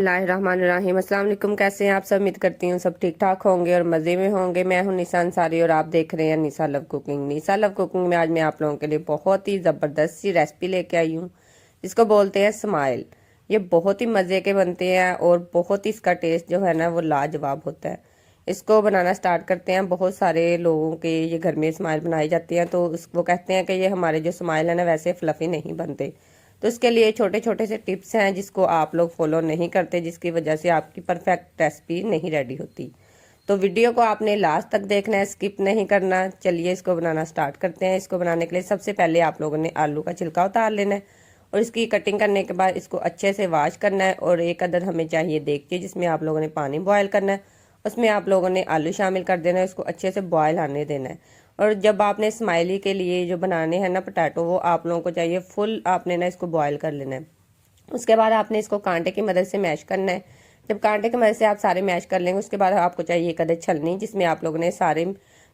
बिस्मिल्लाहिर्रहमानिर्रहीम। अस्सलाम वालेकुम। कैसे हैं आप सब? उम्मीद करती हूँ सब ठीक ठाक होंगे और मज़े में होंगे। मैं हूँ निसा अंसारी और आप देख रहे हैं निसा लव कुकिंग। निसा लव कुकिंग में आज मैं आप लोगों के लिए बहुत ही ज़बरदस्त सी रेसिपी लेके आई हूँ जिसको बोलते हैं स्माइल। ये बहुत ही मज़े के बनते हैं और बहुत ही इसका टेस्ट जो है ना वो लाजवाब होता है। इसको बनाना स्टार्ट करते हैं। बहुत सारे लोगों के ये घर में स्माइल बनाई जाती हैं तो वो कहते हैं कि ये हमारे जो स्माइल है ना वैसे फ्लफ़ी नहीं बनते। तो इसके लिए छोटे छोटे से टिप्स हैं जिसको आप लोग फॉलो नहीं करते, जिसकी वजह से आपकी परफेक्ट रेसिपी नहीं रेडी होती। तो वीडियो को आपने लास्ट तक देखना है, स्किप नहीं करना। चलिए इसको बनाना स्टार्ट करते हैं। इसको बनाने के लिए सबसे पहले आप लोगों ने आलू का छिलका उतार लेना है और इसकी कटिंग करने के बाद इसको अच्छे से वॉश करना है। और एक अदर हमें चाहिए देगची जिसमें आप लोगों ने पानी बॉयल करना है, उसमें आप लोगों ने आलू शामिल कर देना है, उसको अच्छे से बॉयल आने देना है। और जब आपने स्माइली के लिए जो बनाने हैं ना पोटैटो, वो आप लोगों को चाहिए फुल आपने ना इसको बॉयल कर लेना है। उसके बाद आपने इसको कांटे की मदद से मैश करना है। जब कांटे की मदद से आप सारे मैश कर लेंगे उसके बाद आपको चाहिए एक अदद छलनी जिसमें आप लोगों ने सारे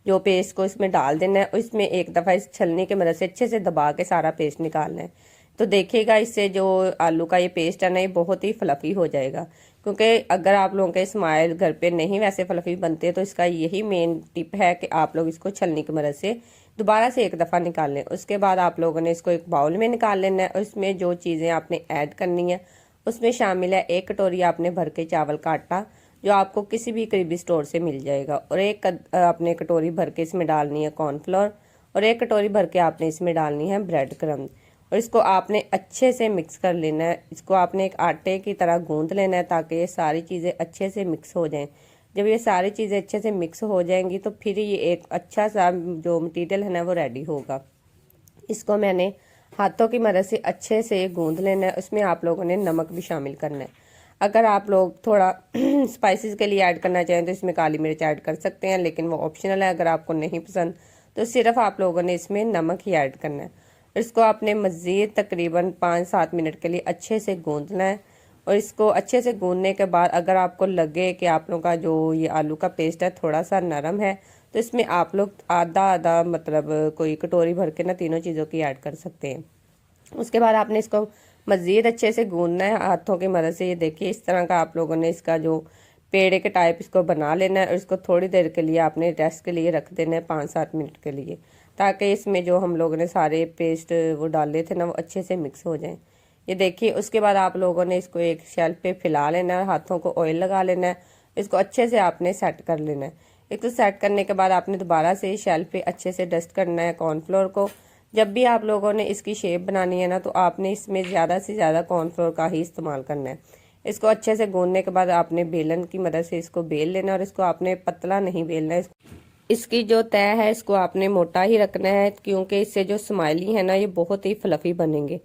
जो पेस्ट को इसमें डाल देना है और इसमें एक दफ़ा इस छलनी की मदद से अच्छे से दबा के सारा पेस्ट निकालना है। तो देखिएगा इससे जो आलू का ये पेस्ट है ना ये बहुत ही फ्लफ़ी हो जाएगा। क्योंकि अगर आप लोगों के स्माइल घर पे नहीं वैसे फ्लफ़ी बनते तो इसका यही मेन टिप है कि आप लोग इसको छलनी की मदद से दोबारा से एक दफ़ा निकाल लें। उसके बाद आप लोगों ने इसको एक बाउल में निकाल लेना है और इसमें जो चीज़ें आपने ऐड करनी है उसमें शामिल है 1 कटोरी आपने भर के चावल का आटा जो आपको किसी भी करीबी स्टोर से मिल जाएगा, और एक आपने कटोरी भर के इसमें डालनी है कॉर्नफ्लोर, और 1 कटोरी भर के आपने इसमें डालनी है ब्रेड क्रम्ब। और इसको आपने अच्छे से मिक्स कर लेना है। इसको आपने एक आटे की तरह गूंद लेना है ताकि ये सारी चीज़ें अच्छे से मिक्स हो जाएं। जब ये सारी चीज़ें अच्छे से मिक्स हो जाएंगी तो फिर ये एक अच्छा सा जो मटेरियल है ना वो रेडी होगा। इसको मैंने हाथों की मदद से अच्छे से गूंद लेना है। उसमें आप लोगों ने नमक भी शामिल करना है। अगर आप लोग थोड़ा स्पाइसेस के लिए ऐड करना चाहें तो इसमें काली मिर्च ऐड कर सकते हैं, लेकिन वो ऑप्शनल है। अगर आपको नहीं पसंद तो सिर्फ आप लोगों ने इसमें नमक ही ऐड करना है। इसको आपने मज़ीद तकरीबन 5-7 मिनट के लिए अच्छे से गूंदना है। और इसको अच्छे से गूंदने के बाद अगर आपको लगे कि आप लोगों का जो ये आलू का पेस्ट है थोड़ा सा नरम है तो इसमें आप लोग आधा आधा मतलब कोई कटोरी भर के ना तीनों चीज़ों की ऐड कर सकते हैं। उसके बाद आपने इसको मज़ीद अच्छे से गूंदना है हाथों की मदद से। ये देखिए इस तरह का आप लोगों ने इसका जो पेड़े के टाइप इसको बना लेना है और इसको थोड़ी देर के लिए आपने रेस्ट के लिए रख देना है 5-7 मिनट के लिए, ताकि इसमें जो हम लोगों ने सारे पेस्ट वो डाले थे ना वो अच्छे से मिक्स हो जाएं। ये देखिए उसके बाद आप लोगों ने इसको एक शेल्फ पे फैला लेना है, हाथों को ऑयल लगा लेना है, इसको अच्छे से आपने सेट कर लेना है। एक तो सेट करने के बाद आपने दोबारा से शेल्फ पे अच्छे से डस्ट करना है कॉर्नफ्लोर को। जब भी आप लोगों ने इसकी शेप बनानी है ना तो आपने इसमें ज़्यादा से ज़्यादा कॉर्नफ्लोर का ही इस्तेमाल करना है। इसको अच्छे से गूंदने के बाद आपने बेलन की मदद से इसको बेल लेना है और इसको आपने पतला नहीं बेलना है। इसकी जो तय है इसको आपने मोटा ही रखना है क्योंकि इससे जो स्माइली है ना ये बहुत ही फ्लफी बनेंगे।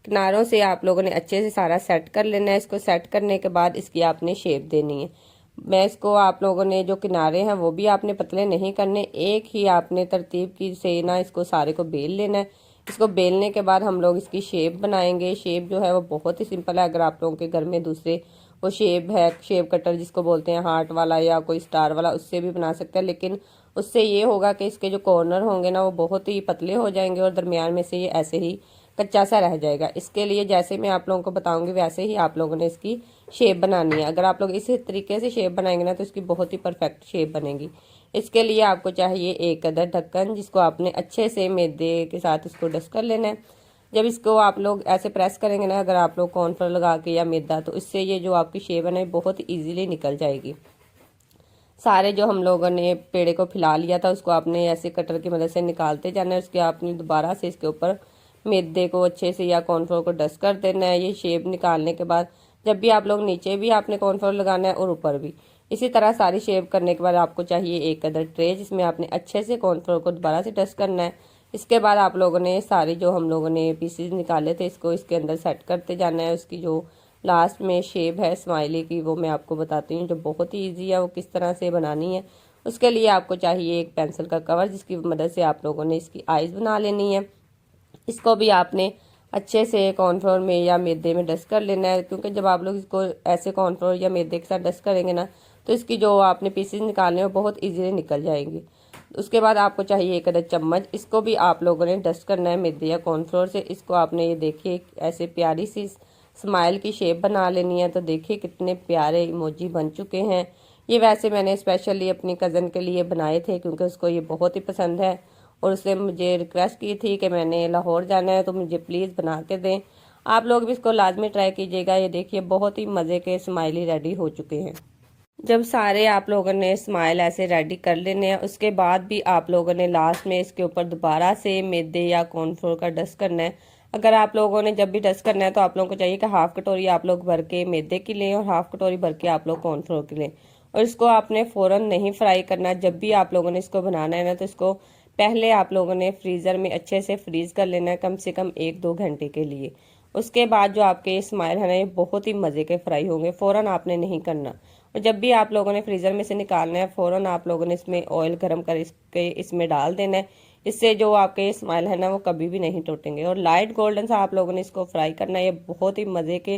किनारों से आप लोगों ने अच्छे से सारा सेट कर लेना है। इसको सेट करने के बाद इसकी आपने शेप देनी है। मैं इसको आप लोगों ने जो किनारे हैं वो भी आपने पतले नहीं करने, एक ही आपने तरतीब की से ना इसको सारे को बेल लेना है। इसको बेलने के बाद हम लोग इसकी शेप बनाएंगे। शेप जो है वो बहुत ही सिंपल है। अगर आप लोगों के घर में दूसरे वो शेप है, शेप कटर जिसको बोलते हैं हार्ट वाला या कोई स्टार वाला, उससे भी बना सकते हैं, लेकिन उससे ये होगा कि इसके जो कॉर्नर होंगे ना वो बहुत ही पतले हो जाएंगे और दरमियान में से ये ऐसे ही कच्चा सा रह जाएगा। इसके लिए जैसे मैं आप लोगों को बताऊंगी वैसे ही आप लोगों ने इसकी शेप बनानी है। अगर आप लोग इसी तरीके से शेप बनाएंगे ना तो इसकी बहुत ही परफेक्ट शेप बनेगी। इसके लिए आपको चाहिए एक अदर ढक्कन जिसको आपने अच्छे से मैदे के साथ इसको डस्ट कर लेना है। जब इसको आप लोग ऐसे प्रेस करेंगे ना, अगर आप लोग कॉर्नफ्लोर लगा के या मैदा, तो इससे ये जो आपकी शेप है ना बहुत ईजीली निकल जाएगी। सारे जो हम लोगों ने पेड़े को फैला लिया था उसको आपने ऐसे कटर की मदद से निकालते जाना है। उसके आपने दोबारा से इसके ऊपर मैदे को अच्छे से या कॉर्नफ्लोर को डस्ट कर देना है। ये शेप निकालने के बाद जब भी आप लोग नीचे भी आपने कॉर्नफ्लोर लगाना है और ऊपर भी इसी तरह सारी शेप करने के बाद आपको चाहिए एक अदर ट्रे जिसमें आपने अच्छे से कॉर्नफ्लोर को दोबारा से डस्ट करना है। इसके बाद आप लोगों ने सारी जो हम लोगों ने पीसेस निकाले थे इसको इसके अंदर सेट करते जाना है। उसकी जो लास्ट में शेप है स्माइली की वो मैं आपको बताती हूँ जो बहुत ही ईजी है वो किस तरह से बनानी है। उसके लिए आपको चाहिए एक पेंसिल का कवर जिसकी मदद से आप लोगों ने इसकी आइज़ बना लेनी है। इसको भी आपने अच्छे से कॉर्नफ्लोर में या मैदे में डस्ट कर लेना है, क्योंकि जब आप लोग इसको ऐसे कॉर्नफ्लोर या मैदे के साथ डस्ट करेंगे ना तो इसकी जो आपने पीसेस निकालने हैं बहुत इजीली निकल जाएंगे। उसके बाद आपको चाहिए एक अदद चम्मच, इसको भी आप लोगों ने डस्ट करना है मैदे या कॉर्नफ्लोर से। इसको आपने ये देखिए ऐसे प्यारी सी स्माइल की शेप बना लेनी है। तो देखिए कितने प्यारे इमोजी बन चुके हैं। ये वैसे मैंने स्पेशली अपनी कज़न के लिए बनाए थे क्योंकि उसको ये बहुत ही पसंद है और उसने मुझे रिक्वेस्ट की थी कि मैंने लाहौर जाना है तो मुझे प्लीज़ बना के दें। आप लोग भी इसको लाजमी ट्राई कीजिएगा। ये देखिए बहुत ही मज़े के स्माइली रेडी हो चुके हैं। जब सारे आप लोगों ने स्माइल ऐसे रेडी कर लेने हैं, उसके बाद भी आप लोगों ने लास्ट में इसके ऊपर दोबारा से मैदे या कॉर्नफ्लोर का डस्ट करना है। अगर आप लोगों ने जब भी डस्ट करना है तो आप लोगों को चाहिए कि हाफ कटोरी आप लोग भर के मैदे की लें और हाफ कटोरी भर के आप लोग कॉर्नफ्लोर की लें। और इसको आपने फ़ौरन नहीं फ्राई करना। जब भी आप लोगों ने इसको बनाना है ना तो इसको पहले आप लोगों ने फ्रीज़र में अच्छे से फ्रीज़ कर लेना है, कम से कम 1-2 घंटे के लिए। उसके बाद जो आपके स्माइल है ना ये बहुत ही मज़े के फ्राई होंगे। फ़ौरन आपने नहीं करना। और जब भी आप लोगों ने फ्रीज़र में से निकालना है फ़ौरन आप लोगों ने इसमें ऑयल गर्म कर इसमें डाल देना है। इससे जो आपके स्माइल है ना वो कभी भी नहीं टूटेंगे। और लाइट गोल्डन सा आप लोगों ने इसको फ्राई करना है। ये बहुत ही मज़े के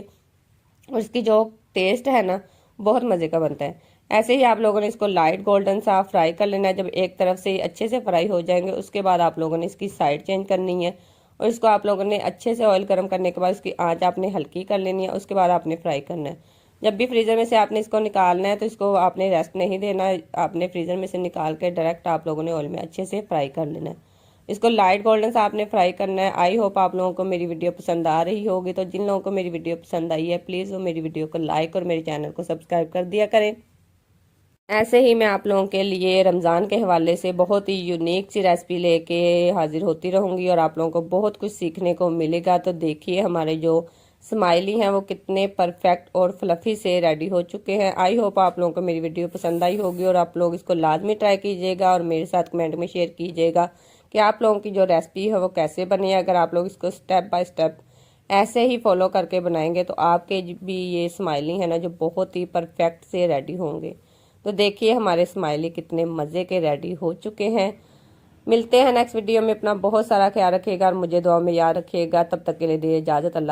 और इसकी जो टेस्ट है ना बहुत मज़े का बनता है। ऐसे ही आप लोगों ने इसको लाइट गोल्डन सा फ्राई कर लेना है। जब एक तरफ से अच्छे से फ्राई हो जाएंगे उसके बाद आप लोगों ने इसकी साइड चेंज करनी है और इसको आप लोगों ने अच्छे से ऑयल गर्म करने के बाद इसकी आंच आपने हल्की कर लेनी है। उसके बाद आपने फ्राई करना है। जब भी फ्रीज़र में से आपने इसको निकालना है तो इसको आपने रेस्ट नहीं देना। आपने फ्रीज़र में से निकाल के डायरेक्ट आप लोगों ने ऑयल में अच्छे से फ्राई कर लेना है। इसको लाइट गोल्डन सा आपने फ्राई करना है। आई होप आप लोगों को मेरी वीडियो पसंद आ रही होगी। तो जिन लोगों को मेरी वीडियो पसंद आई है प्लीज़ वो मेरी वीडियो को लाइक और मेरे चैनल को सब्सक्राइब कर दिया करें। ऐसे ही मैं आप लोगों के लिए रमज़ान के हवाले से बहुत ही यूनिक सी रेसिपी लेके हाजिर होती रहूँगी और आप लोगों को बहुत कुछ सीखने को मिलेगा। तो देखिए हमारे जो स्माइली हैं वो कितने परफेक्ट और फ्लफ़ी से रेडी हो चुके हैं। आई होप आप लोगों को मेरी वीडियो पसंद आई होगी और आप लोग इसको लाजमी ट्राई कीजिएगा और मेरे साथ कमेंट में शेयर कीजिएगा कि आप लोगों की जो रेसिपी है वो कैसे बनी है। अगर आप लोग इसको स्टेप बाय स्टेप ऐसे ही फॉलो करके बनाएंगे तो आपके भी ये स्माइली है ना जो बहुत ही परफेक्ट से रेडी होंगे। तो देखिए हमारे स्माइली कितने मज़े के रेडी हो चुके हैं। मिलते हैं नेक्स्ट वीडियो में। अपना बहुत सारा ख्याल रखिएगा और मुझे दुआ में याद रखिएगा। तब तक के लिए दीजिए इजाज़त। अल्लाह।